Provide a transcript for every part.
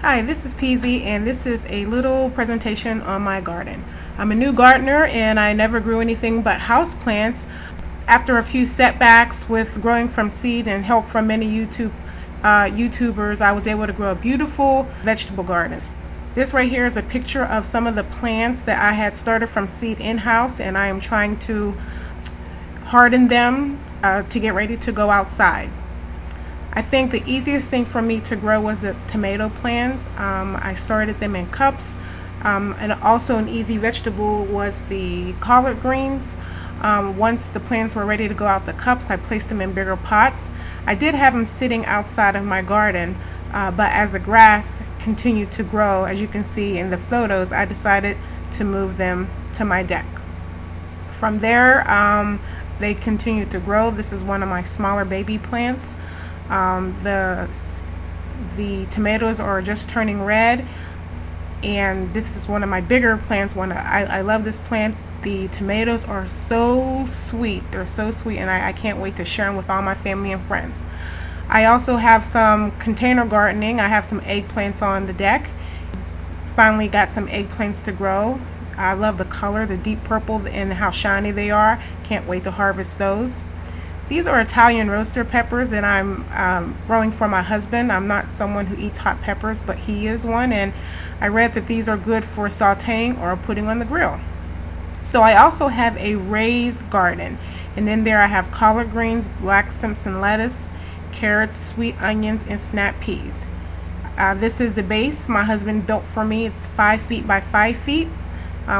Hi, this is Peazy, and this is a little presentation on my garden. I'm a new gardener and I never grew anything but houseplants. After a few setbacks with growing from seed and help from many YouTubers, I was able to grow a beautiful vegetable garden. This right here is a picture of some of the plants that I had started from seed in-house, and I am trying to harden them to get ready to go outside. I think the easiest thing for me to grow was the tomato plants. I started them in cups, and also an easy vegetable was the collard greens. Once the plants were ready to go out the cups, I placed them in bigger pots. I did have them sitting outside of my garden, but as the grass continued to grow, as you can see in the photos, I decided to move them to my deck. From there, they continued to grow. This is one of my smaller baby plants. The tomatoes are just turning red, and this is one of my bigger plants. I love this plant. The tomatoes are so sweet. They're so sweet, and I can't wait to share them with all my family and friends. I also have some container gardening. I have some eggplants on the deck. Finally got some eggplants to grow. I love the color, the deep purple, and how shiny they are. Can't wait to harvest those. These are Italian roaster peppers that I'm growing for my husband. I'm not someone who eats hot peppers, but he is one, and I read that these are good for sauteing or putting on the grill. So I also have a raised garden, and in there I have collard greens, black Simpson lettuce, carrots, sweet onions, and snap peas. This is the base my husband built for me. It's 5 feet by 5 feet.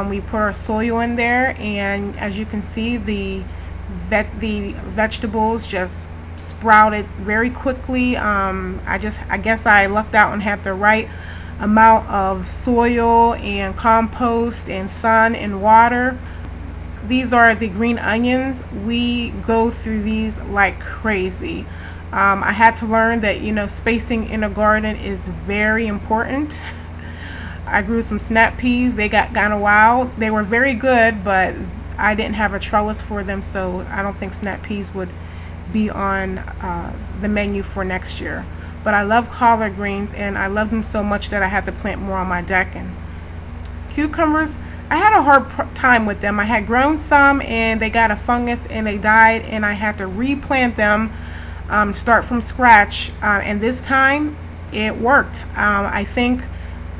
We put our soil in there, and as you can see, the vegetables just sprouted very quickly. I guess I lucked out and had the right amount of soil and compost and sun and water. These are the green onions. We go through these like crazy. I had to learn that spacing in a garden is very important. I grew some snap peas. They got kind of wild. They were very good, but I didn't have a trellis for them, so I don't think snap peas would be on the menu for next year. But I love collard greens, and I love them so much that I had to plant more on my deck. And cucumbers, I had a hard time with them. I had grown some, and they got a fungus, and they died, and I had to replant them, start from scratch. And this time, it worked. I think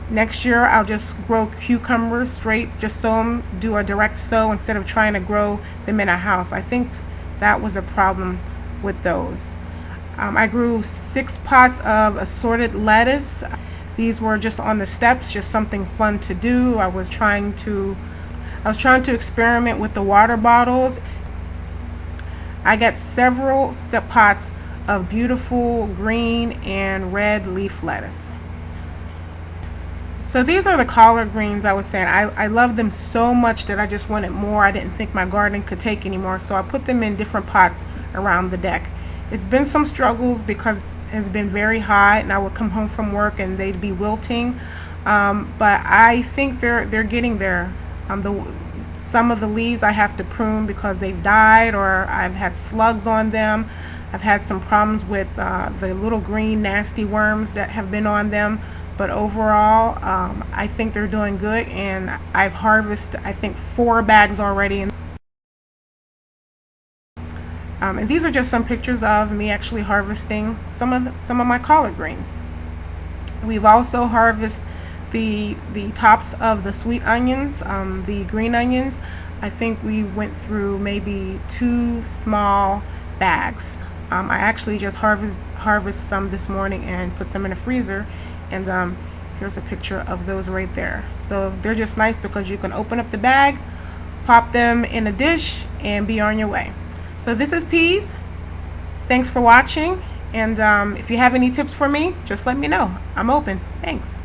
next year I'll just grow cucumbers straight, just sow them, do a direct sow instead of trying to grow them in a house. I think that was the problem with those. I grew 6 pots of assorted lettuce. These were just on the steps, just something fun to do. I was trying to experiment with the water bottles. I got several pots of beautiful green and red leaf lettuce. So these are the collard greens I was saying. I love them so much that I just wanted more. I didn't think my garden could take anymore, so I put them in different pots around the deck. It's been some struggles because it has been very hot, and I would come home from work and they'd be wilting. But I think they're getting there. Some of the leaves I have to prune because they've died, or I've had slugs on them. I've had some problems with the little green nasty worms that have been on them. But overall, I think they're doing good, and I've harvested, I think, 4 bags already. And these are just some pictures of me actually harvesting some of my collard greens. We've also harvested the tops of the sweet onions, the green onions. I think we went through maybe 2 small bags. I actually just harvest some this morning and put some in the freezer. And here's a picture of those right there. So they're just nice because you can open up the bag, pop them in a dish, and be on your way. So this is Peas. Thanks for watching, and if you have any tips for me, just let me know. I'm open. Thanks.